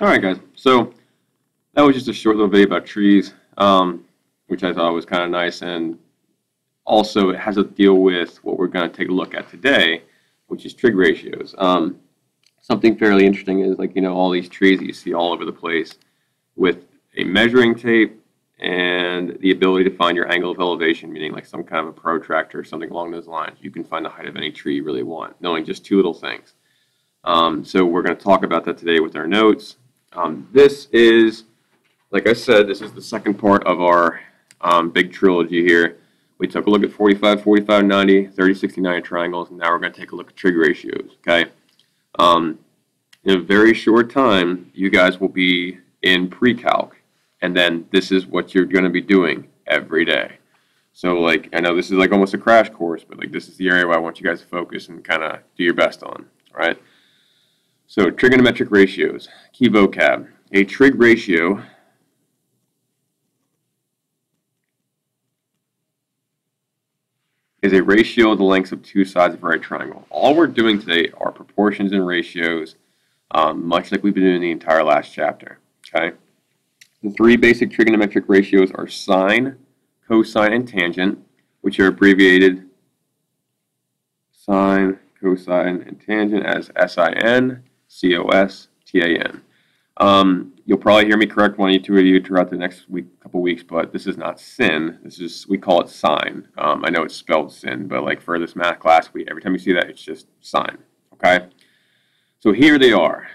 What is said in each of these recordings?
Alright guys, so that was just a short little video about trees, which I thought was kind of nice, and also it has to deal with what we're going to take a look at today, which is trig ratios. Something fairly interesting is all these trees that you see all over the place with a measuring tape and the ability to find your angle of elevation, meaning like some kind of a protractor or something along those lines. You can find the height of any tree you really want, knowing just two little things. So we're going to talk about that today with our notes. This is, like I said, this is the second part of our big trilogy here. We took a look at 45, 45, 90, 30, 60, 90 triangles, and now we're going to take a look at trig ratios, okay? In a very short time, you guys will be in pre-calc, and then this is what you're going to be doing every day. So, I know this is almost a crash course, but this is the area where I want you guys to focus and kind of do your best on, all right? So, trigonometric ratios, key vocab. A trig ratio is a ratio of the lengths of two sides of a right triangle. All we're doing today are proportions and ratios, much like we've been doing the entire last chapter. Okay. The three basic trigonometric ratios are sine, cosine, and tangent, which are abbreviated sine, cosine, and tangent as SIN, COS, TAN. You'll probably hear me correct one or two of you throughout the next couple weeks, but this is not sin. This is, we call it sine. I know it's spelled sin, but for this math class, every time you see that, it's just sine. Okay. So here they are.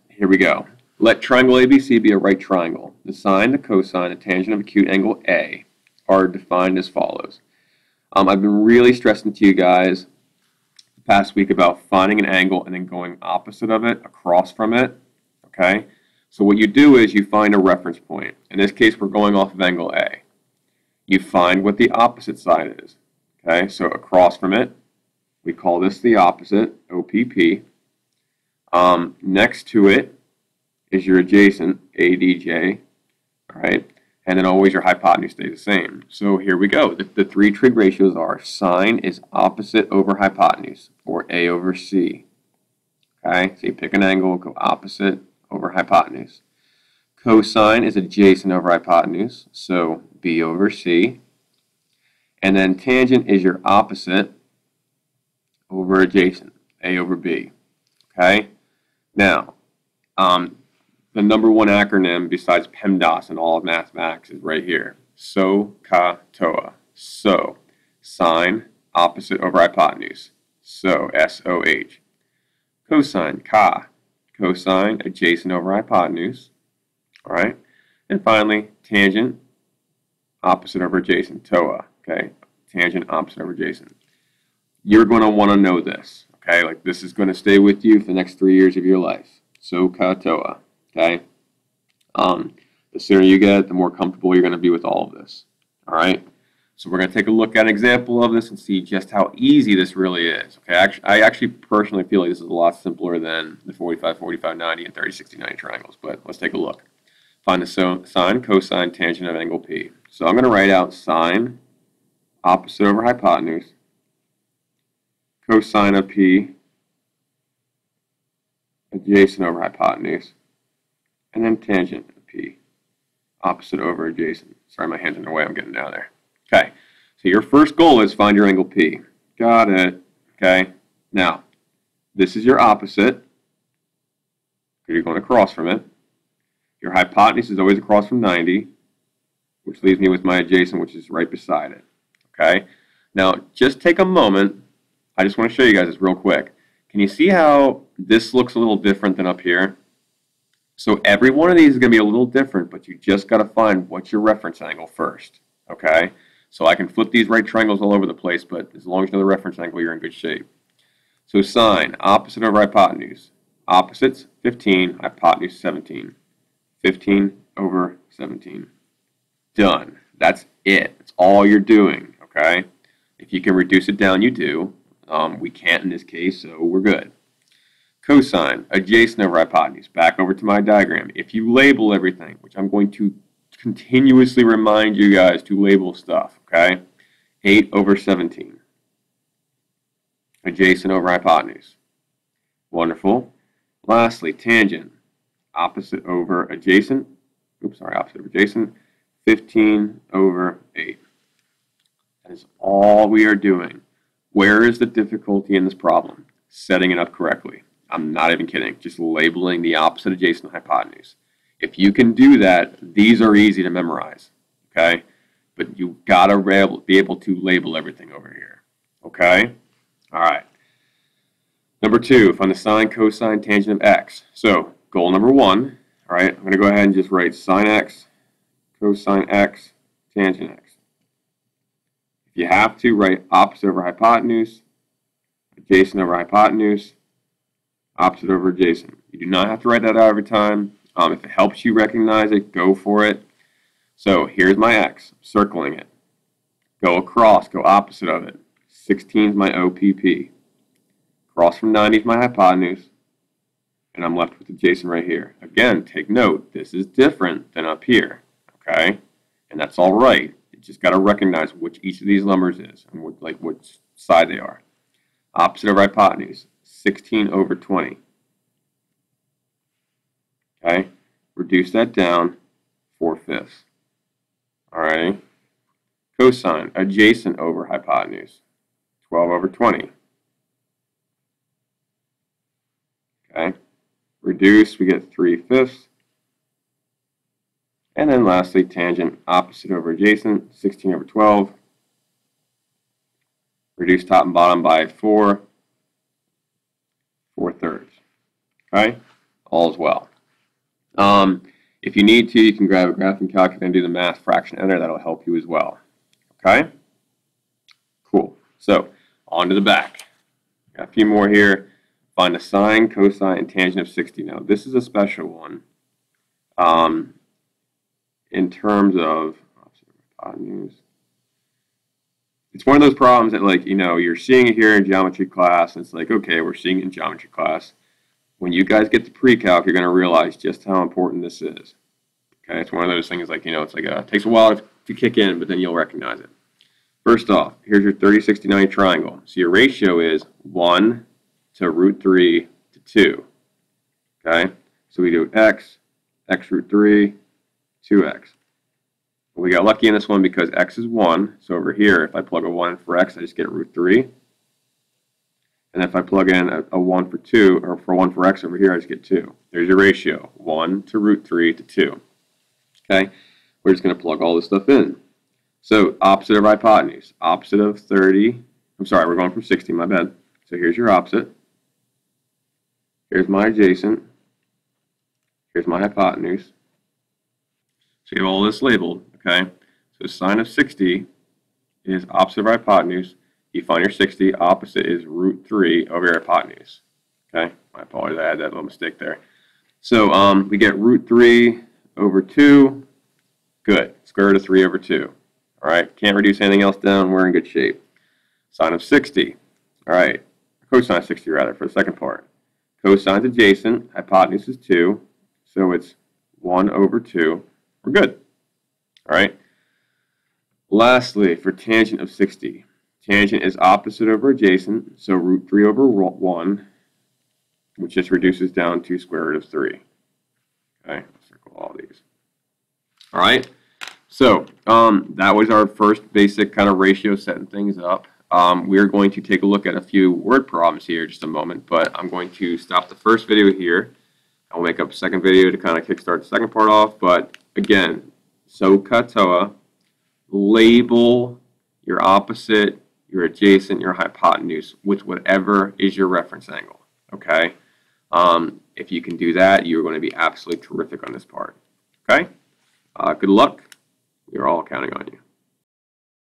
Here we go. Let triangle ABC be a right triangle. The sine, the cosine, the tangent of acute angle A are defined as follows. I've been really stressing to you guys the past week about finding an angle and then going opposite of it, across from it. Okay, so what you do is you find a reference point. In this case, we're going off of angle A. You find what the opposite side is. Okay, so across from it, we call this the opposite, OPP. Next to it is your adjacent, ADJ. All right, and then always your hypotenuse stays the same. So here we go. The three trig ratios are sine is opposite over hypotenuse, or A over C. Okay, so you pick an angle, go opposite over hypotenuse. Cosine is adjacent over hypotenuse, so B over C. And then tangent is your opposite over adjacent, A over B. Okay? Now, the number one acronym besides PEMDAS in all of mathematics is right here. SOHCAHTOA. So, sine, opposite over hypotenuse. So, S-O-H. Cosine, CA. Cosine, adjacent over hypotenuse. All right. And finally, tangent, opposite over adjacent, TOA. Okay. Tangent, opposite over adjacent. You're going to want to know this. Okay. This is going to stay with you for the next 3 years of your life. SOHCAHTOA. Okay. The sooner you get it, the more comfortable you're going to be with all of this. All right. So we're going to take a look at an example of this and see just how easy this really is. Okay, I actually personally feel like this is a lot simpler than the 45, 45, 90, and 30, 60, 90 triangles, but let's take a look. Find the sine, cosine, tangent of angle P. So I'm going to write out sine, opposite over hypotenuse, cosine of P, adjacent over hypotenuse, and then tangent of P, opposite over adjacent. Sorry, my hand's in the way, I'm getting down there. Okay, so your first goal is find your angle P. Got it. Okay, now, this is your opposite, because you're going across from it. Your hypotenuse is always across from 90, which leaves me with my adjacent, which is right beside it. Okay, now, just take a moment. I just want to show you guys this real quick. Can you see how this looks a little different than up here? So every one of these is going to be a little different, but you just got to find what's your reference angle first. Okay? So I can flip these right triangles all over the place, but as long as you know the reference angle, you're in good shape. So sine, opposite over hypotenuse. Opposites, 15, hypotenuse, 17. 15 over 17. Done. That's it. That's all you're doing, okay? If you can reduce it down, you do. We can't in this case, so we're good. Cosine, adjacent over hypotenuse. Back over to my diagram. If you label everything, which I'm going to continuously remind you guys to label stuff, okay? 8 over 17. Adjacent over hypotenuse. Wonderful. Lastly, tangent. opposite over adjacent. Oops, sorry, opposite over adjacent. 15 over 8. That is all we are doing. Where is the difficulty in this problem? Setting it up correctly. I'm not even kidding. Just labeling the opposite adjacent hypotenuse. If you can do that, these are easy to memorize. Okay? But you've got to be able to label everything over here. Okay? All right. Number 2, find the sine, cosine, tangent of x. So, goal number 1, all right, I'm going to go ahead and just write sine x, cosine x, tangent x. If you have to, write opposite over hypotenuse, adjacent over hypotenuse, opposite over adjacent. You do not have to write that out every time. If it helps you recognize it, go for it. So here's my x, I'm circling it. Go across, go opposite of it. 16 is my OPP. Cross from 90 is my hypotenuse, and I'm left with adjacent right here. Again, take note, this is different than up here, okay? And that's all right. You just got to recognize which each of these numbers is and which side they are. Opposite of hypotenuse, 16 over 20. Okay, reduce that down 4/5. All right. Cosine, adjacent over hypotenuse, 12 over 20. Okay, reduce, we get 3/5. And then lastly, tangent, opposite over adjacent, 16 over 12. Reduce top and bottom by 4/3. Okay, all is well. If you need to, you can grab a graphing calculator and do the math, fraction, enter. That'll help you as well. Okay? Cool. So, on to the back. Got a few more here. Find the sine, cosine, and tangent of 60. Now, this is a special one. In terms of hypotenuse. It's one of those problems that, like, you know, you're seeing it here in geometry class, and it's like, okay, we're seeing it in geometry class. When you guys get to pre-calc, you're going to realize just how important this is. Okay, it's one of those things like, you know, it's like it takes a while to kick in, but then you'll recognize it. First off, here's your 30, 60, 90 triangle. So your ratio is 1 to root 3 to 2. Okay, so we do x root 3, 2x. We got lucky in this one because x is 1. So over here, if I plug a 1 for x, I just get root 3. And if I plug in a 1 for 2, or for 1 for x over here, I just get 2. There's your ratio, 1 to root 3 to 2. Okay, we're just going to plug all this stuff in. So opposite of hypotenuse, opposite of 30, I'm sorry, we're going from 60, my bad. So here's your opposite. Here's my adjacent. Here's my hypotenuse. So you have all this labeled, okay? So sine of 60 is opposite of hypotenuse. You find your 60, opposite is root 3 over your hypotenuse. Okay, my apologies, I had that little mistake there. So we get root 3 over 2. Good, square root of 3 over 2. All right, can't reduce anything else down, we're in good shape. Sine of 60. All right, cosine of 60 rather, for the second part. Cosine's adjacent, hypotenuse is 2, so it's 1 over 2. We're good. All right. Lastly, for tangent of 60. Tangent is opposite over adjacent, so root 3 over 1, which just reduces down to square root of 3. Okay, I'll circle all these. All right, so that was our first basic kind of ratio setting things up. We're going to take a look at a few word problems here in just a moment, but I'm going to stop the first video here. I'll make up a second video to kind of kickstart the second part off, but again, so katoa, label your opposite, your adjacent, your hypotenuse with whatever is your reference angle, okay? If you can do that, you're going to be absolutely terrific on this part, okay? Good luck. We're all counting on you.